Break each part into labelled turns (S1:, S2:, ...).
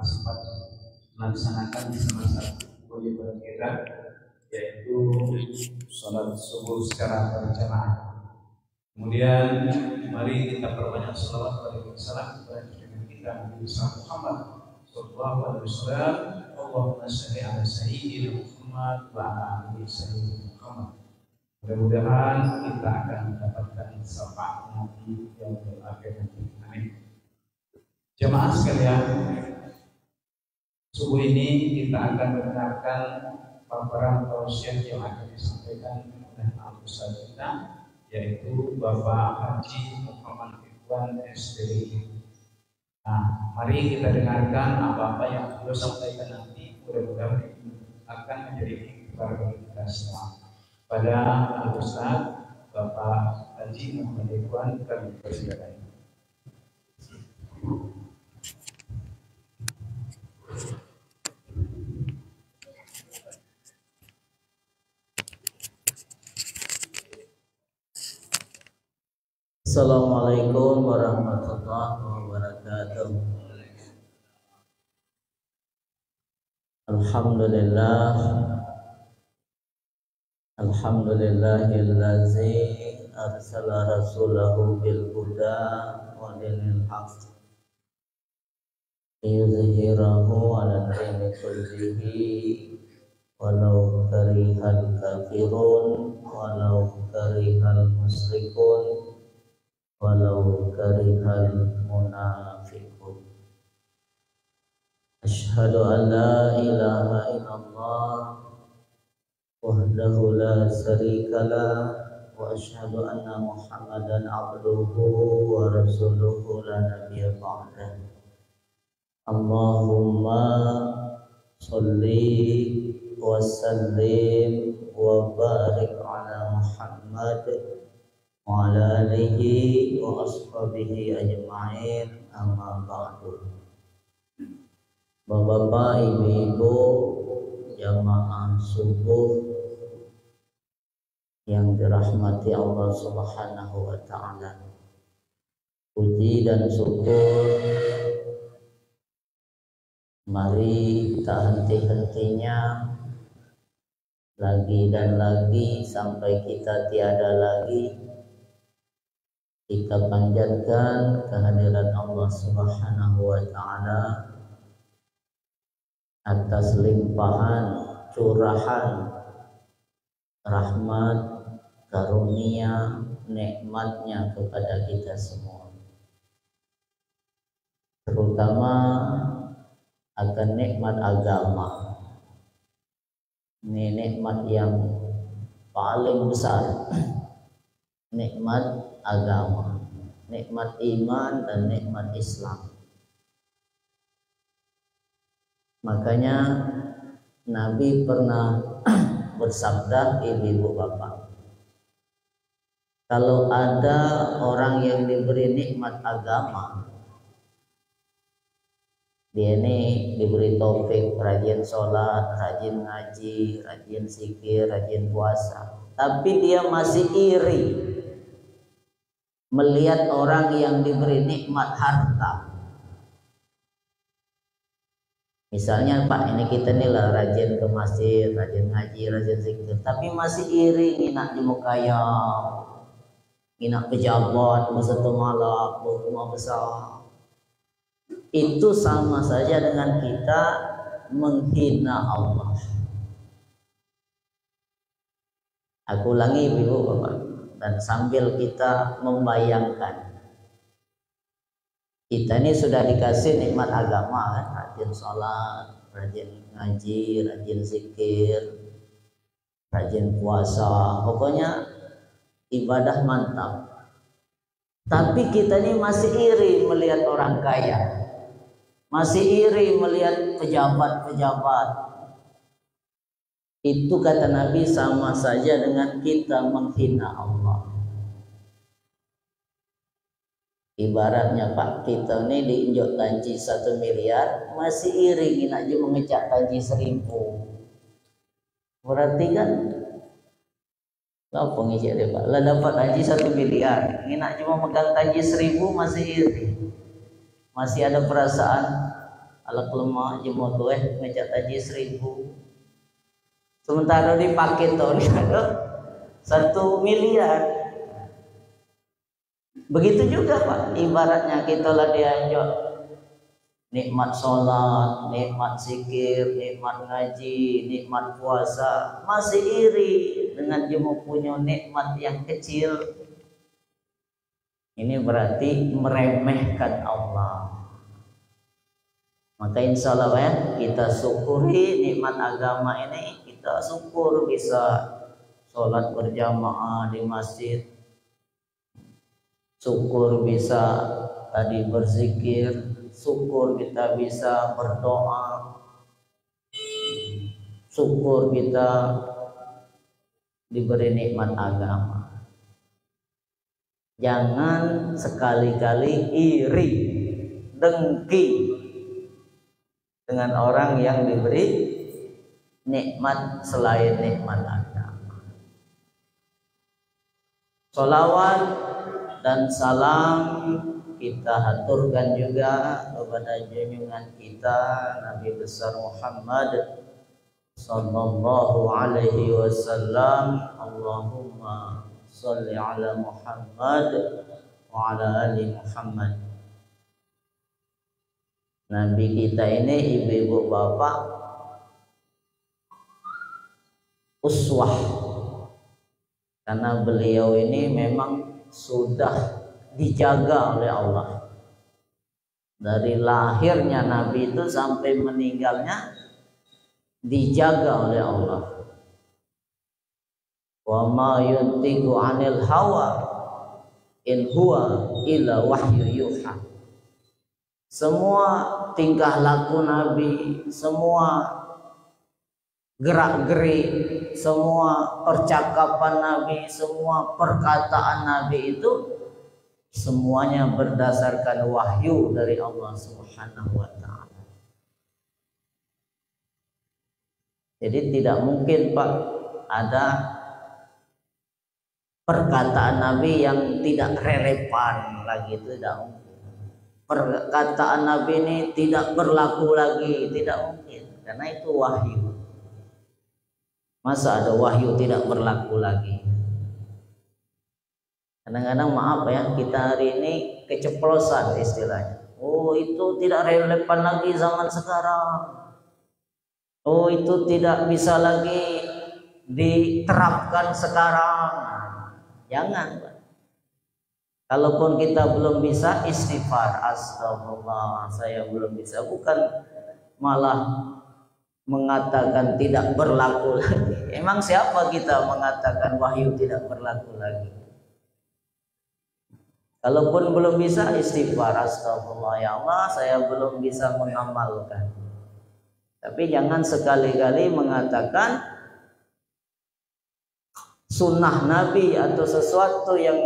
S1: sempat melaksanakan salah satu kewajiban kita, yaitu sholat subuh secara berjamaah. Kemudian mari kita perbanyak sholawat kepada junjungan kita Nabi Muhammad sallallahu alaihi wasallam. Allahumma shalli ala sayyidina Muhammad wa ala ali sayyidina Muhammad. Mudah-mudahan kita akan mendapatkan syafaat Nabi yang akhir nanti. Amin. Jemaah sekalian, subuh ini kita akan mendengarkan paparan tausiah yang akan disampaikan oleh Al-Ustaz kita, yaitu Bapak Haji Muhammad Ridwan SPDI. Nah, mari kita dengarkan apa-apa yang beliau sampaikan nanti. Mudah-mudahan akan menjadi hikmah bagi kita semua. Pada Al-Ustaz Bapak Haji Muhammad Ridwan, kami persilakan.
S2: Assalamualaikum warahmatullahi wabarakatuh. Alhamdulillahillazi arsala rasulahu bil huda wa dinil haqq liyuzhirahu 'ala dini kullihi walau karihal kafirun walau karihal musyrikun walau karihal munafiqun. Asyhadu an la ilaha illallah wahdahu la syarikalah wa asyhadu anna Muhammadan abduhu wa rasuluhu la nabiyya ba'dah. Allahumma sholli wa sallim wa barik ala Muhammad wa ala alihi wa ashabihi ajma'in, amma ba'du. Bapak-bapak, ibu-ibu, jamaah subuh yang dirahmati Allah Subhanahu wa ta'ala, puji dan syukur mari tak henti-hentinya lagi dan lagi sampai kita tiada lagi kita panjatkan kehadiran Allah Subhanahu wa ta'ala atas limpahan curahan rahmat karunia nikmatnya kepada kita semua, terutama akan nikmat agama. Ini nikmat yang paling besar, nikmat agama, nikmat iman dan nikmat Islam. Makanya Nabi pernah bersabda, ibu-ibu bapak, kalau ada orang yang diberi nikmat agama, dia ini diberi taufik rajin sholat, rajin ngaji, rajin zikir, rajin puasa, tapi dia masih iri melihat orang yang diberi nikmat harta. Misalnya, Pak, ini kita nih lah rajin ke masjid, rajin ngaji, rajin zikir, tapi masih iri nginak di mukaya, nginak pejabat, satu malak, rumah besar. Itu sama saja dengan kita menghina Allah. Aku ulangi, ibu bapak, dan sambil kita membayangkan, kita ini sudah dikasih nikmat agama kan, rajin sholat, rajin ngaji, rajin zikir, rajin puasa, pokoknya ibadah mantap. Tapi kita ini masih iri melihat orang kaya, masih iri melihat pejabat-pejabat. Itu kata Nabi sama saja dengan kita menghina Allah. Ibaratnya, Pak, kita ini diinjak tanji 1 miliar, masih iri ngina aja mengecak tanji 1000. Berarti kan apa ngecak dia, Pak? Lah dapat tanji 1 miliar, ngina cuma megang tanji 1000, masih iri. Masih ada perasaan Alak lemah jemot ngecat aja 1.000. Sementara di paket tahun ada 1 miliar. Begitu juga Pak, ibaratnya kita lah diajak nikmat sholat, nikmat zikir, nikmat ngaji, nikmat puasa, masih iri dengan jemu punya nikmat yang kecil. Ini berarti meremehkan Allah. Maka insya Allah ya, kita syukuri nikmat agama ini. Kita syukur bisa sholat berjamaah di masjid, syukur bisa tadi berzikir, syukur kita bisa berdoa, syukur kita diberi nikmat agama. Jangan sekali-kali iri, dengki dengan orang yang diberi nikmat selain nikmat agama. Sholawat dan salam kita haturkan juga kepada junjungan kita Nabi besar Muhammad sallallahu alaihi wasallam. Allahumma sholli ala Muhammad wa ala ali Muhammad. Nabi kita ini ibu-ibu bapak uswah, karena beliau ini memang sudah dijaga oleh Allah dari lahirnya Nabi itu sampai meninggalnya, dijaga oleh Allah. Wa ma yantiqu 'anil hawa in huwa illa wahyu yuha. Semua tingkah laku Nabi, semua gerak-gerik, semua percakapan Nabi, semua perkataan Nabi itu semuanya berdasarkan wahyu dari Allah Subhanahu wa taala. Jadi tidak mungkin Pak ada perkataan Nabi yang tidak relevan lagi, itu tidak mungkin. Perkataan Nabi ini tidak berlaku lagi, tidak mungkin, karena itu wahyu. Masa ada wahyu tidak berlaku lagi? Kadang-kadang maaf ya, kita hari ini keceplosan istilahnya. Oh itu tidak relevan lagi zaman sekarang. Oh itu tidak bisa lagi diterapkan sekarang. Jangan. Kalaupun kita belum bisa, istighfar. Astagfirullah, saya belum bisa. Bukan malah mengatakan tidak berlaku lagi. Emang siapa kita mengatakan wahyu tidak berlaku lagi? Kalaupun belum bisa, istighfar. Astagfirullah, ya Allah, saya belum bisa mengamalkan. Tapi jangan sekali-kali mengatakan sunnah Nabi atau sesuatu yang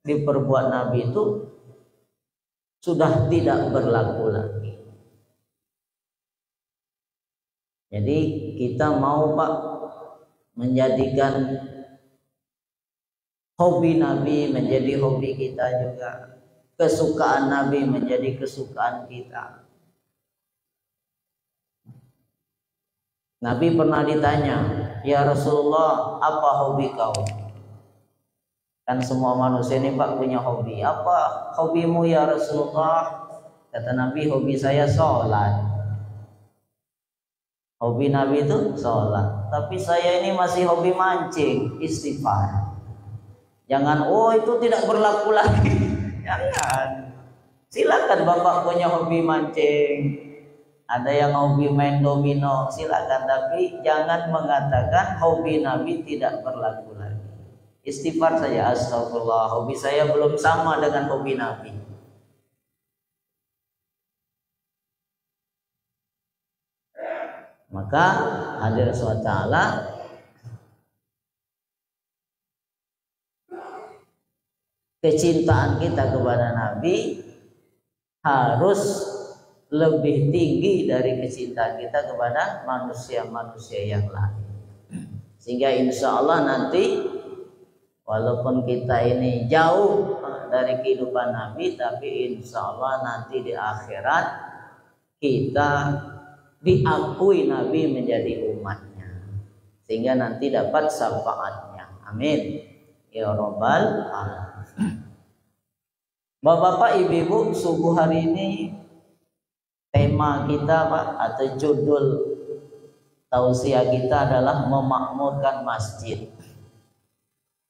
S2: diperbuat Nabi itu sudah tidak berlaku lagi. Jadi kita mau Pak menjadikan hobi Nabi menjadi hobi kita juga, kesukaan Nabi menjadi kesukaan kita. Nabi pernah ditanya, ya Rasulullah, apa hobi kau? Kan semua manusia ini Pak punya hobi. Apa hobimu ya Rasulullah? Kata Nabi, hobi saya sholat. Hobi Nabi itu sholat. Tapi saya ini masih hobi mancing, istighfar. Jangan, oh itu tidak berlaku lagi. Jangan. Silakan Bapak punya hobi mancing. Ada yang hobi main domino, silakan. Tapi jangan mengatakan hobi Nabi tidak berlaku lagi. Istighfar saja, astagfirullah, hobi saya belum sama dengan hobi Nabi. Maka hadir SWT kecintaan kita kepada Nabi harus lebih tinggi dari kecintaan kita kepada manusia-manusia yang lain. Sehingga insya Allah nanti walaupun kita ini jauh dari kehidupan Nabi, tapi insya Allah nanti di akhirat kita diakui Nabi menjadi umatnya, sehingga nanti dapat syafaatnya. Amin ya rabbal alamin. Bapak-bapak, ibu-ibu, subuh hari ini tema kita Pak, atau judul tausiah kita adalah memakmurkan masjid.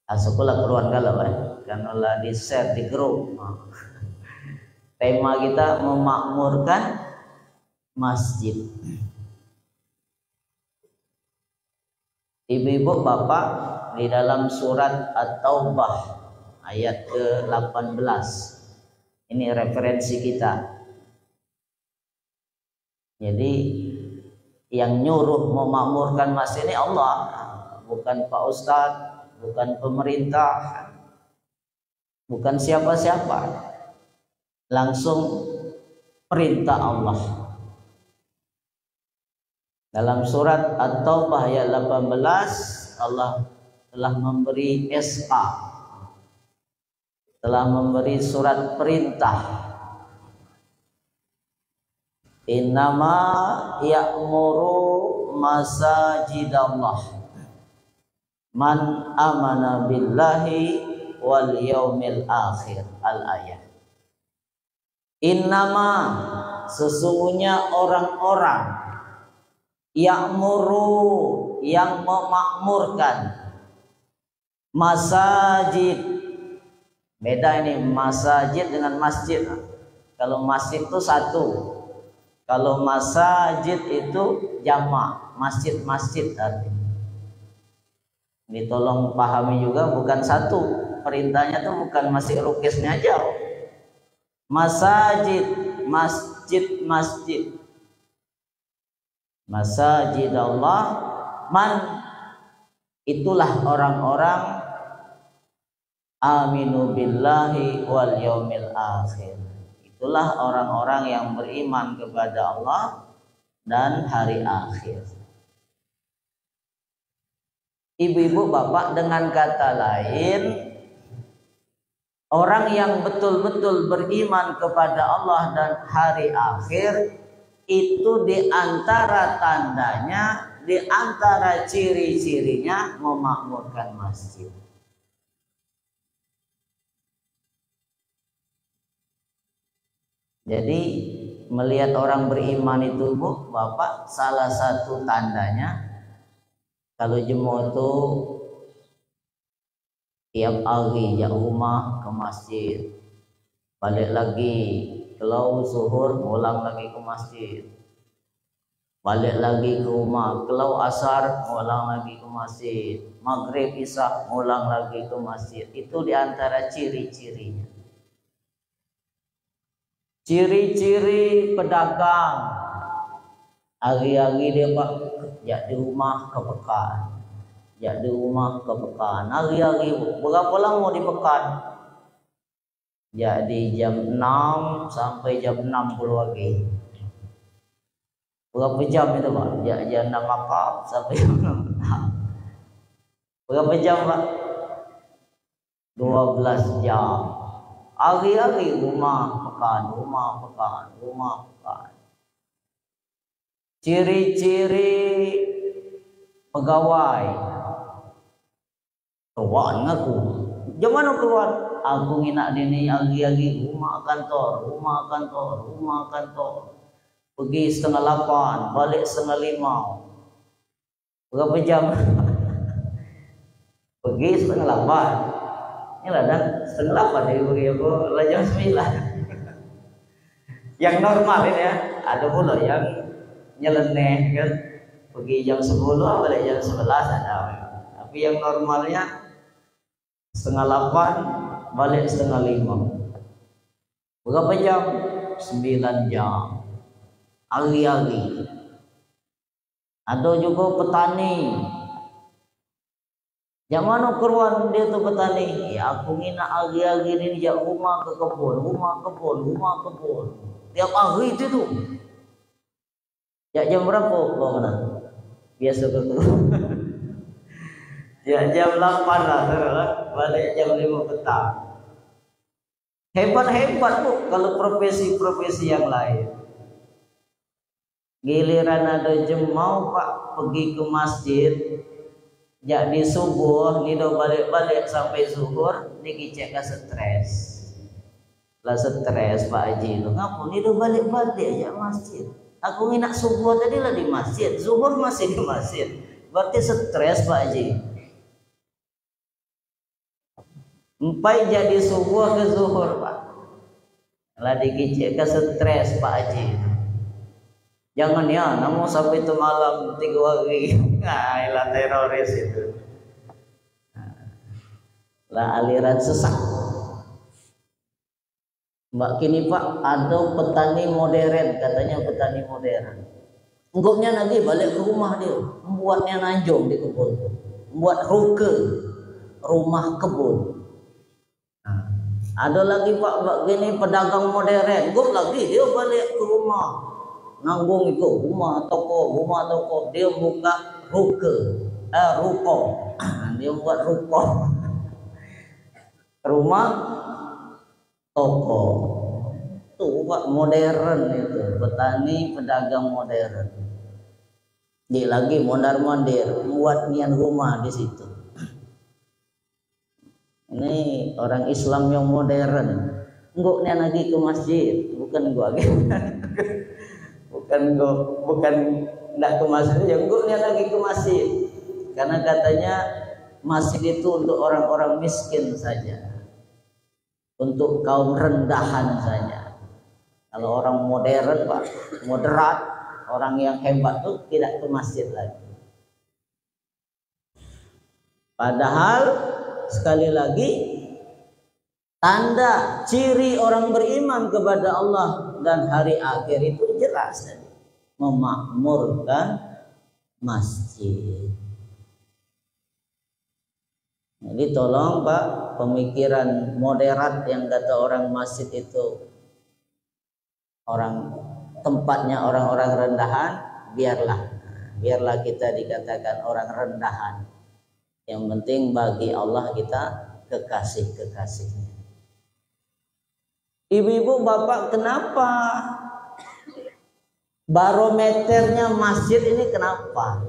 S2: Sekolah keruan kalau karena lah di share di grup. Tema kita memakmurkan masjid. Ibu-ibu, bapak, di dalam surat At-Taubah ayat ke-18. Ini referensi kita. Jadi yang nyuruh memakmurkan masjid ini Allah, bukan Pak Ustadz, bukan pemerintah, bukan siapa-siapa. Langsung perintah Allah. Dalam surat At-Taubah ayat 18, Allah telah memberi SK, telah memberi surat perintah. Innama ya'muru masajidallah man amana billahi wal yaumil akhir. Al-ayat. Innama, sesungguhnya orang-orang ya'muru, yang memakmurkan, masajid. Beda ini masajid dengan masjid. Kalau masjid itu satu, kalau masajid itu jamak, masjid-masjid artinya. Ditolong pahami juga, bukan satu. Perintahnya tuh bukan masih rukisnya aja. Masajid, masjid-masjid. Masajid Allah, man, itulah orang-orang aminu billahi wal yaumil akhir. Itulah orang-orang yang beriman kepada Allah dan hari akhir. Ibu-ibu, bapak, dengan kata lain, orang yang betul-betul beriman kepada Allah dan hari akhir, itu diantara tandanya, diantara ciri-cirinya memakmurkan masjid. Jadi melihat orang beriman itu, Bu, bapak, salah satu tandanya kalau jemaah itu tiap hari jak rumah ke masjid, balik lagi, kalau zuhur pulang lagi ke masjid, balik lagi ke rumah, kalau asar pulang lagi ke masjid, maghrib isya pulang lagi ke masjid. Itu diantara ciri-cirinya. Ciri-ciri pedagang, hari-hari dia Pak, jak di rumah ke pekan, jak di rumah ke pekan, hari-hari. Berapa lama di pekan? Jadi jam 6 sampai jam 6 puluh lagi. Berapa jam itu Pak? Jam 6 malam sampai jam 6. Berapa jam Pak? 12 jam. Hari-hari rumah pekan, rumah pekan, rumah pekan. Ciri-ciri pegawai. Keluar ngaku. Jam mana keluar? Aku nginak dini hari-hari rumah kantor, rumah kantor, rumah kantor. Pergi 7:30, balik 5:30. Berapa jam? Pergi 7:30. Ini lah dah 7:30 dari pergi aku lah jam 9. Yang normal ini ya, ada pula yang nyeleneh kan, pergi jam 10 balik jam 11 ada. Tapi yang normalnya 7:30 balik 5:30. Berapa jam? 9 jam. Hari-hari. Ada juga petani. Yang mana keruan dia tuh petani? Ya aku ngina hari-hari ini jak rumah ke kebun, rumah kebun, rumah kebun. Tiap hari itu tuh. Jak jam berapa kau mana? Biasa ke kebun. Ya jam 8 lah, balik jam 5 petang. Hebat-hebat Bu kalau profesi-profesi yang lain. Giliran ada jemau Pak pergi ke masjid, jadi subuh nido balik-balik sampai zuhur, dikicek ke stres. Lah stres Pak Haji itu ngapa nido balik-balik aja masjid. Aku nginak subuh tadi lah di masjid, zuhur masih di masjid. Berarti stres Pak Haji. Empai jadi subuh ke zuhur Pak. Lah dikicek ke stres Pak Haji. Jangan ya, namun sampai itu malam 3 hari. Nah, ilah teroris itu. Lah aliran sesat. Mbak kini Pak, ada petani modern, katanya petani modern. Enggaknya lagi balik ke rumah dia, membuatnya nanjung di kebun, membuat ruke, rumah kebun. Nah, ada lagi Pak, mbak gini pedagang modern, enggak lagi dia balik ke rumah, nanggung itu rumah toko, dia buka ruko, dia buat ruko, rumah toko. Tuh Pak modern itu, petani pedagang modern. Dia lagi mondar-mandir, buat nian rumah di situ. Ini orang Islam yang modern. Enggak lagi ke masjid, bukan gua bukan enggak ke masjid, ya enggak lagi ke masjid. Karena katanya masjid itu untuk orang-orang miskin saja. Untuk kaum rendahan saja. Kalau orang modern Pak, moderat, orang yang hebat tuh tidak ke masjid lagi. Padahal sekali lagi tanda ciri orang beriman kepada Allah dan hari akhir itu jelas, memakmurkan masjid. Jadi tolong Pak, pemikiran moderat yang kata orang masjid itu tempatnya orang-orang rendahan, biarlah kita dikatakan orang rendahan. Yang penting bagi Allah kita kekasih-kekasihnya. Ibu-ibu, bapak, kenapa barometernya masjid ini kenapa?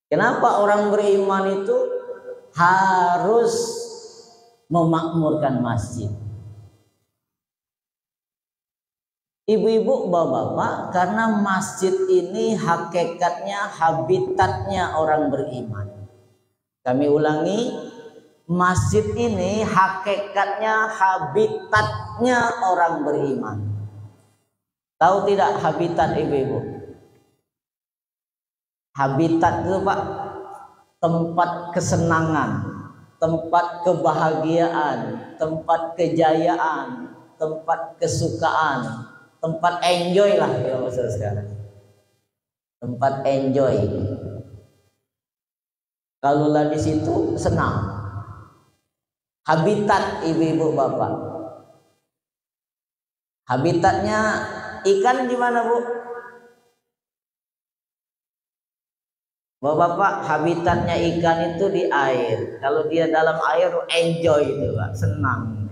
S2: Kenapa orang beriman itu harus memakmurkan masjid? Ibu-ibu, bapak-bapak, karena masjid ini hakikatnya, habitatnya orang beriman. Kami ulangi, masjid ini hakikatnya, habitatnya orang beriman. Tahu tidak habitat ibu-ibu? Habitat itu Pak, tempat kesenangan, tempat kebahagiaan, tempat kejayaan, tempat kesukaan, tempat enjoy lah kalau maksud sekarang. Tempat enjoy. Kalau lah di situ senang. Habitat ibu-ibu bapak. Habitatnya ikan di mana Bu? Bapak-bapak, habitatnya ikan itu di air. Kalau dia dalam air enjoy itu Pak, senang.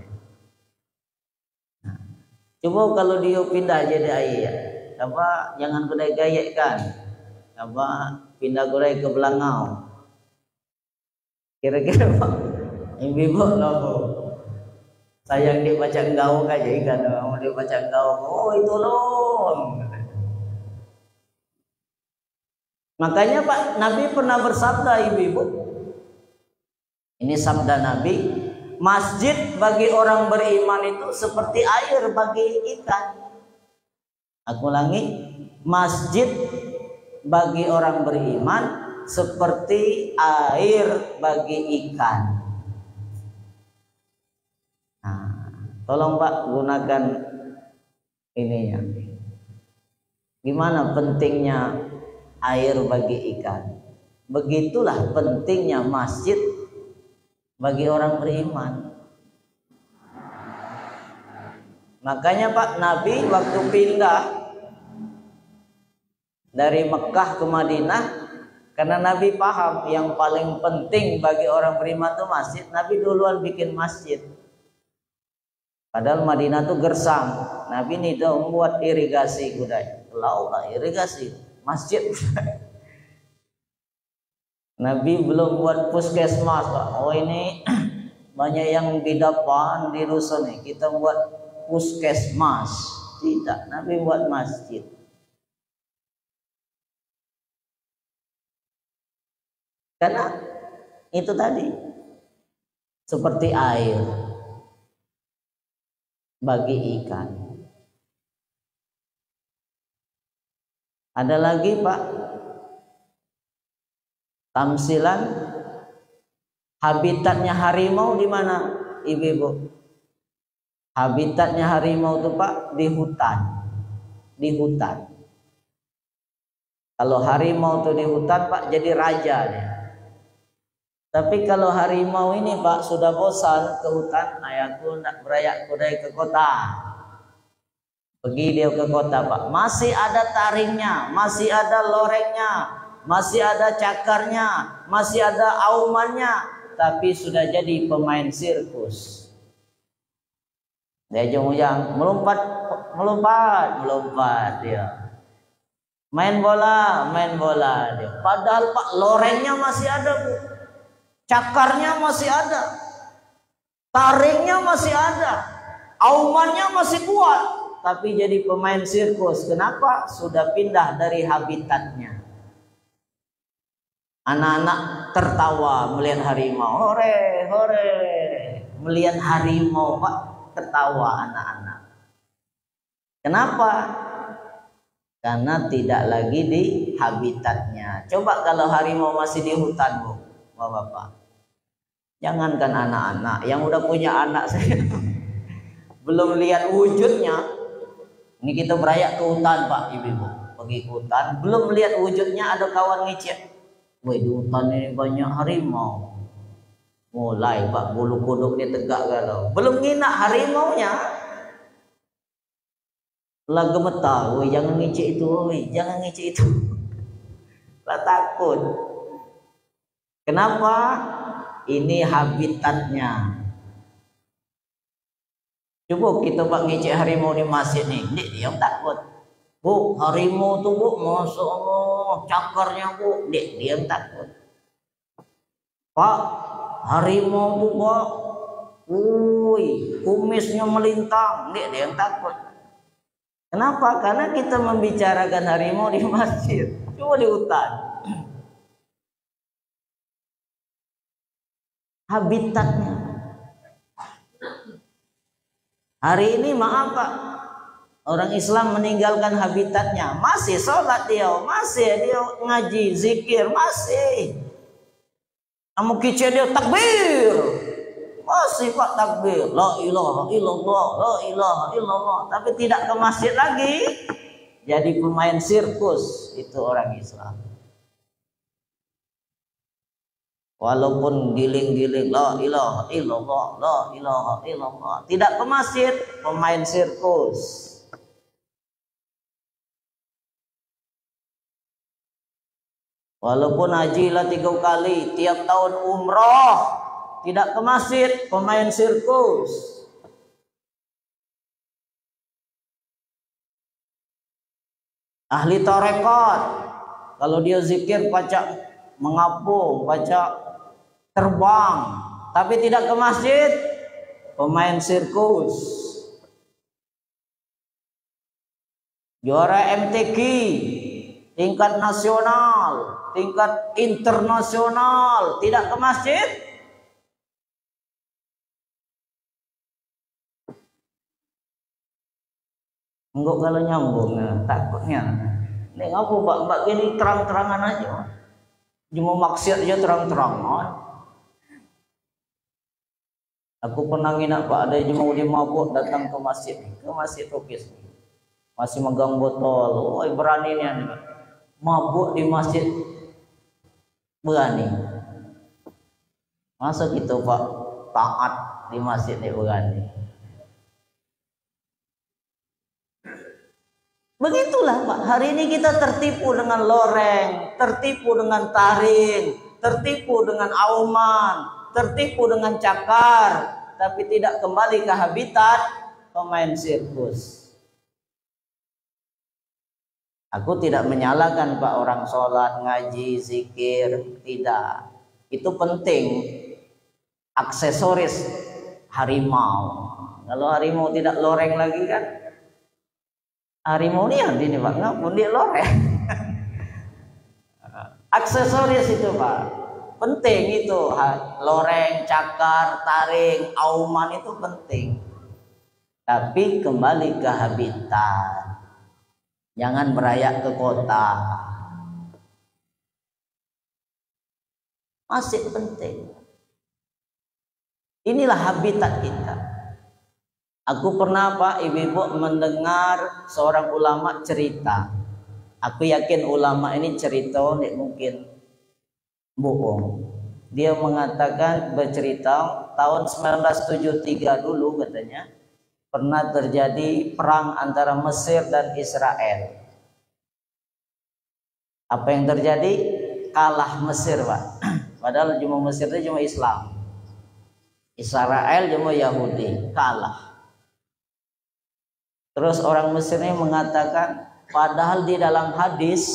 S2: Coba kalau dia pindah jadi air, apa jangan kedai gayek kan, apa pindah kedai ke Belangau. Kira-kira Pak, ibu nopo sayang dia baca engkau aja ikan, mau dia baca engkau, oh itu loh. Makanya Pak Nabi pernah bersabda ibu-ibu, ini sabda Nabi, masjid bagi orang beriman itu seperti air bagi ikan. Aku ulangi, masjid bagi orang beriman seperti air bagi ikan. Nah, tolong Pak gunakan ininya. Gimana pentingnya air bagi ikan? Begitulah pentingnya masjid bagi orang beriman. Makanya Pak Nabi waktu pindah dari Mekah ke Madinah, karena Nabi paham yang paling penting bagi orang beriman itu masjid, Nabi duluan bikin masjid. Padahal Madinah tuh gersang. Nabi ini tuh membuat irigasi kudai. Laut lah irigasi. Masjid. Nabi belum buat puskesmas, Pak. Oh ini banyak yang bidapan di dusun nih. Kita buat puskesmas. Tidak, Nabi buat masjid. Karena itu tadi seperti air bagi ikan. Ada lagi Pak, tamsilan habitatnya harimau di mana, Ibu-ibu? Habitatnya harimau itu Pak di hutan. Di hutan. Kalau harimau itu di hutan Pak jadi raja dia. Tapi kalau harimau ini Pak sudah bosan ke hutan, ayahku nak berayak kudai ke kota. Pergi dia ke kota Pak, masih ada taringnya, masih ada loreknya, masih ada cakarnya, masih ada aumannya, tapi sudah jadi pemain sirkus. Dia ujung-ujung melompat dia. Main bola dia. Padahal Pak lorengnya masih ada Bu. Cakarnya masih ada, taringnya masih ada, aumannya masih kuat, tapi jadi pemain sirkus. Kenapa? Sudah pindah dari habitatnya. Anak-anak tertawa melihat harimau, hore, hore. Melihat harimau Pak, tertawa anak-anak. Kenapa? Karena tidak lagi di habitatnya. Coba kalau harimau masih di hutan Bu, Bapak-bapak. Jangankan anak-anak, yang udah punya anak saya belum lihat wujudnya. Ini kita berayak ke hutan Pak, Ibu-ibu. Pergi ke hutan, belum lihat wujudnya ada kawan ngicip. Woi di hutan ini banyak harimau. Mulai Pak bulu kuduk dia tegak galau. Belum nginak harimaunya. Lah gemetar, woi jangan ngicip itu, woi jangan ngicip itu. Lah takut. Kenapa? Ini habitatnya. Coba kita Pak ngecek harimau di masjid nih, dia takut. Bu, harimau tuh Bu, Masya Allah, cakarnya Bu, dia takut. Pak, harimau tuh Pak, kumisnya melintang, dia takut. Kenapa? Karena kita membicarakan harimau di masjid, coba di hutan. Habitatnya. Hari ini maaf Pak, orang Islam meninggalkan habitatnya. Masih sholat dia, masih dia ngaji, zikir, masih. Kamu kicau dia takbir, masih Pak takbir. La ilaha illallah, la ilaha illallah. Tapi tidak ke masjid lagi. Jadi pemain sirkus itu orang Islam. Walaupun giling-giling la ilaha illallah, la ilaha illallah, tidak ke masjid, pemain sirkus. Walaupun haji lah 3 kali, tiap tahun umroh, tidak ke masjid, pemain sirkus. Ahli tarekat, kalau dia zikir baca mengapung, baca terbang, tapi tidak ke masjid, pemain sirkus. Juara MTQ, tingkat nasional, tingkat internasional, tidak ke masjid. Enggak kalau nyambung, takutnya. Ini ngapa Mbak ini terang-terangan aja. Cuma maksiat aja terang-terangan. Aku pernah nginap Pak, ada jemaah dia mabuk datang ke masjid Rukis. Masih megang botol. Oh, berani nih mabuk di masjid. Berani. Masa gitu Pak taat di masjid nih berani. Begitulah Pak, hari ini kita tertipu dengan loreng, tertipu dengan taring, tertipu dengan auman, tertipu dengan cakar, tapi tidak kembali ke habitat pemain sirkus. Aku tidak menyalahkan Pak orang sholat, ngaji, zikir, tidak. Itu penting. Aksesoris harimau. Kalau harimau tidak loreng lagi kan, harimau ini Pak, ngapun dia loreng. Aksesoris itu Pak, penting itu. Loreng, cakar, taring, auman itu penting. Tapi kembali ke habitat. Jangan merayap ke kota. Masih penting. Inilah habitat kita. Aku pernah Pak, ibu-ibu mendengar seorang ulama cerita. Aku yakin ulama ini cerita tidak mungkin bohong. Dia mengatakan, bercerita tahun 1973 dulu katanya pernah terjadi perang antara Mesir dan Israel. Apa yang terjadi? Kalah Mesir Pak. Padahal cuma Mesir itu cuma Islam. Israel cuma Yahudi, kalah. Terus orang Mesir ini mengatakan, padahal di dalam hadis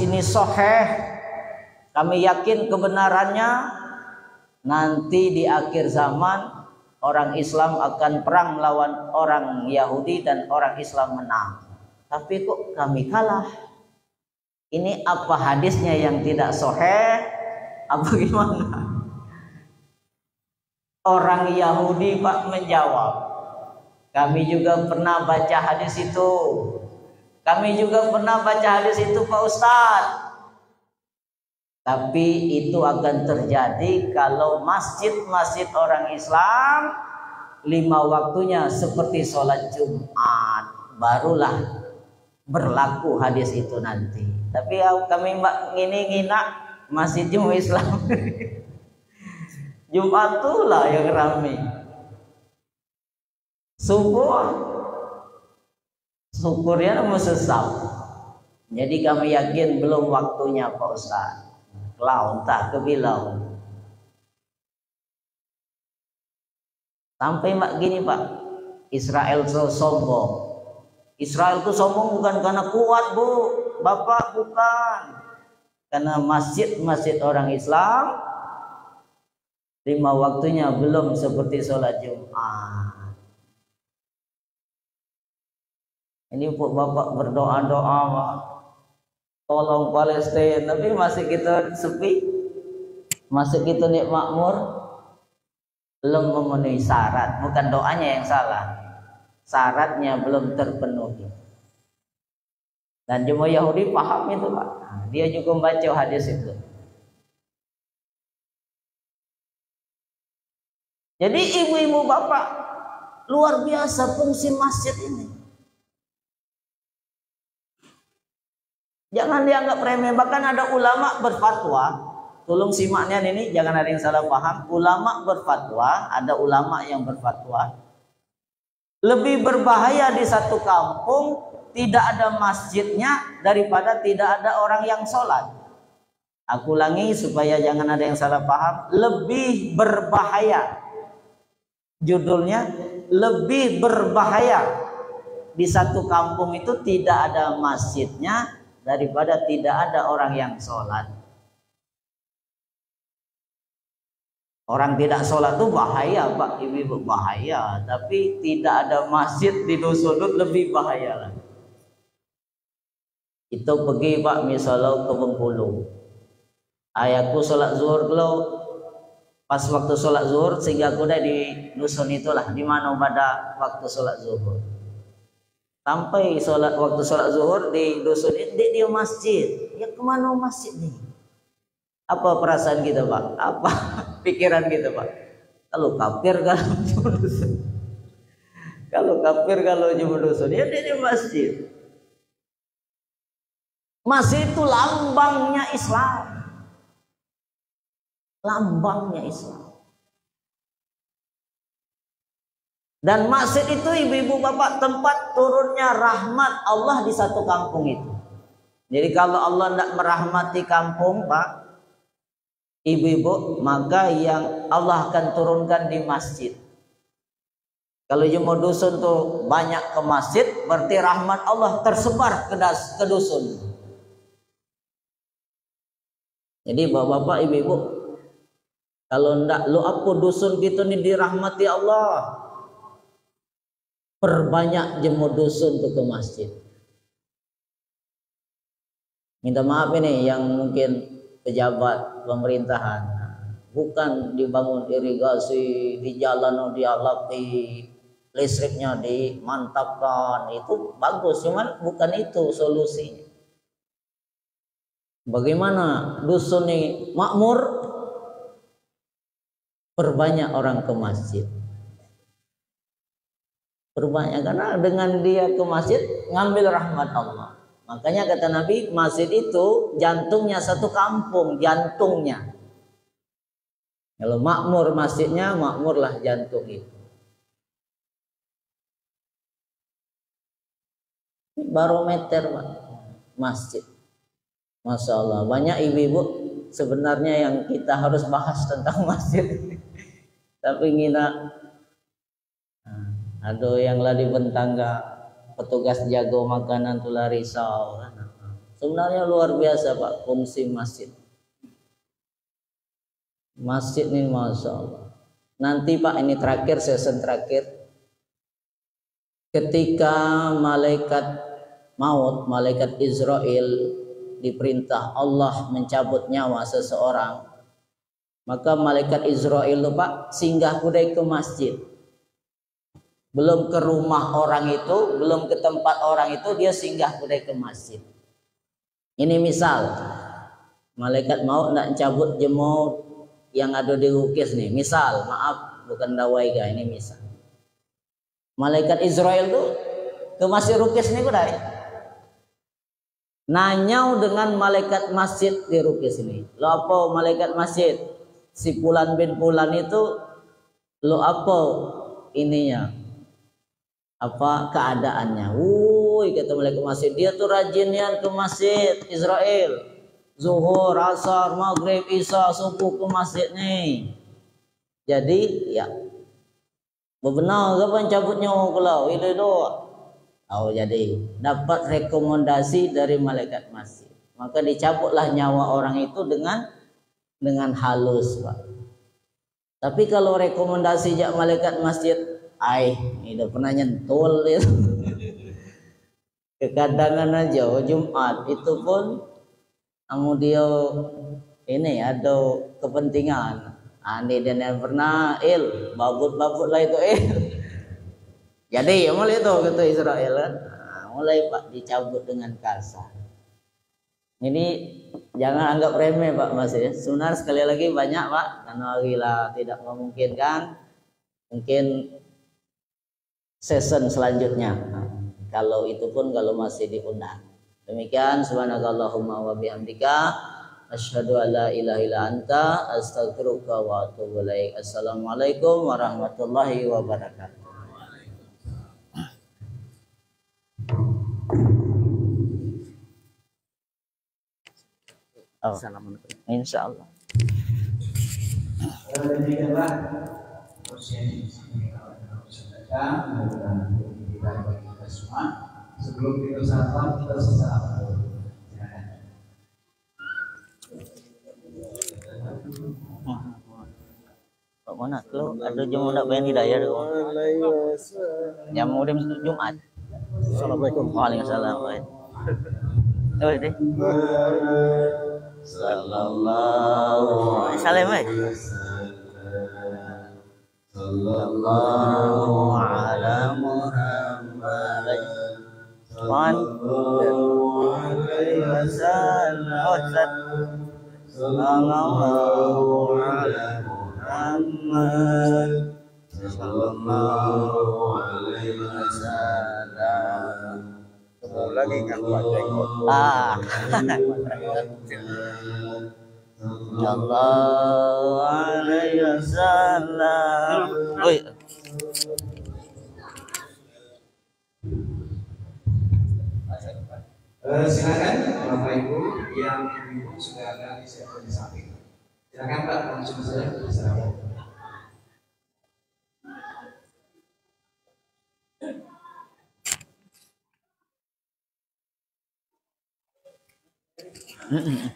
S2: ini sahih, kami yakin kebenarannya, nanti di akhir zaman orang Islam akan perang melawan orang Yahudi dan orang Islam menang. Tapi kok kami kalah? Ini apa hadisnya yang tidak sahih? Apa gimana? Orang Yahudi Pak menjawab, kami juga pernah baca hadis itu. Kami juga pernah baca hadis itu Pak Ustadz. Tapi itu akan terjadi kalau masjid-masjid orang Islam 5 waktunya seperti sholat Jumat, barulah berlaku hadis itu nanti. Tapi kami ini nginak masjid Jumat Islam. Jumat itulah yang ramai. Subuh syukurnya sesat. Jadi kami yakin belum waktunya Pak Ustaz. Lau tak kebilau. Sampai Mbak gini Pak, Israel sombong. Israel itu sombong bukan karena kuat Bu, Bapak, bukan. Karena masjid-masjid orang Islam 5 waktunya belum seperti sholat Jumat. Ini Bapak berdoa-doa Pak, tolong Palestina, tapi masih kita sepi, masih kita makmur, belum memenuhi syarat. Bukan doanya yang salah, syaratnya belum terpenuhi. Dan jemaah Yahudi paham itu Pak, dia juga membaca hadis itu. Jadi ibu-ibu bapak, luar biasa fungsi masjid ini. Jangan dianggap remeh. Bahkan ada ulama berfatwa, tolong simaknya ini, jangan ada yang salah paham. Ulama berfatwa, ada ulama yang berfatwa, lebih berbahaya di satu kampung tidak ada masjidnya daripada tidak ada orang yang sholat. Aku ulangi supaya jangan ada yang salah paham. Lebih berbahaya, judulnya lebih berbahaya di satu kampung itu tidak ada masjidnya daripada tidak ada orang yang sholat. Orang tidak sholat itu bahaya Pak, ibu-ibu, bahaya. Tapi tidak ada masjid di dusun lebih bahaya lagi. Itu pergi Pak misalnya ke Bengkulu, ayahku sholat zuhur dulu. Pas waktu sholat zuhur, sehingga aku udah di dusun itulah, di mana pada waktu sholat zuhur. Sampai waktu sholat zuhur di dusun itu dia masjid. Ya kemana masjid nih? Apa perasaan kita Pak? Apa pikiran kita Pak? Kalau kafir kalau cuma dusun. Kalau kafir kalau cuma dusun, ya dia masjid. Masjid itu lambangnya Islam. Lambangnya Islam. Dan masjid itu ibu-ibu bapak tempat turunnya rahmat Allah di satu kampung itu. Jadi kalau Allah tidak merahmati kampung Pak, ibu-ibu, maka yang Allah akan turunkan di masjid. Kalau jumlah dusun tuh banyak ke masjid, berarti rahmat Allah tersebar ke dusun. Jadi bapak-bapak, ibu-ibu, kalau ndak lu apa dusun kita nih dirahmati Allah, perbanyak jemur dusun tuh ke masjid. Minta maaf ini yang mungkin pejabat pemerintahan, bukan dibangun irigasi, di jalan dialapi, listriknya dimantapkan, itu bagus, cuman bukan itu solusinya. Bagaimana dusun ini makmur, perbanyak orang ke masjid. Perbanyak, karena dengan dia ke masjid ngambil rahmat Allah. Makanya kata Nabi, masjid itu jantungnya satu kampung, jantungnya. Kalau makmur masjidnya, makmurlah jantung itu. Barometer Pak, masjid. Masya Allah, banyak ibu-ibu sebenarnya yang kita harus bahas tentang masjid. Tapi ngina ada yang lari bentangga, petugas jago makanan tulah risau. Sebenarnya luar biasa Pak fungsi masjid. Masjid ini Masya Allah. Nanti Pak, ini terakhir, season terakhir. Ketika malaikat maut, malaikat Israel diperintah Allah mencabut nyawa seseorang, maka malaikat Israel itu Pak singgah kudai ke masjid. Belum ke rumah orang itu, belum ke tempat orang itu, dia singgah kudai ke masjid. Ini misal malaikat maut nak cabut jemur yang ada di ukis nih. Misal, maaf bukan dawai ga, ini misal. Malaikat Israel tuh ke masjid Rukis nih kudai. Nanyau dengan malaikat masjid di Rukis ini. Lo apa malaikat masjid? Si Pulan bin Pulan itu lo apa ininya? Apa keadaannya? Wuih, kata malaikat masjid, dia tuh rajinnya ke masjid Israel. Zuhur, asar, maghrib, isya, subuh ke masjid nih. Jadi ya benar kapan cabut nyawa kalau itu doa. Oh, jadi dapat rekomendasi dari malaikat masjid. Maka dicabutlah nyawa orang itu dengan halus, Pak. Tapi kalau rekomendasi jak malaikat masjid, ini udah pernah nyentul itu. Kekadangan aja Jumat itu pun dia ini ada kepentingan. Ani dan yang pernah babut lah itu Jadi mulai itu gitu Israel kan. Mulai Pak dicabut dengan kasar. Ini jangan anggap remeh Pak Mas ya. Sunnah sekali lagi banyak Pak. Karena bila tidak memungkinkan, mungkin season selanjutnya. Kalau itu pun kalau masih diundang. Demikian subhanakallahumma wa bihamdika asyhadu an la ilaha illa anta astaghfiruka wa atubu ilaik. Assalamualaikum warahmatullahi wabarakatuh. Assalamualaikum. Insyaallah.
S1: Demikianlah proses kita semua. Sebelum kita sapa, kita sapa dulu.
S2: Pak mana lo ada jam nak bayar hidayah tu. Jam mudim Jumat.
S3: Assalamualaikum.
S2: Waalaikumsalam. Oh ini. Sallallahu alaihi sallallahu ala Muhammad sallallahu alaihi wasallam sallallahu ala Muhammad sallallahu alaihi wasallam.
S3: Lagi kan Pak Jenggot.
S2: Sallallahu alaihi wasallam. Oi.
S1: Silakan Bapak Ibu yang ibu sudah ada di samping. Silakan Pak, langsung saja. Silakan.
S2: Mm-mm.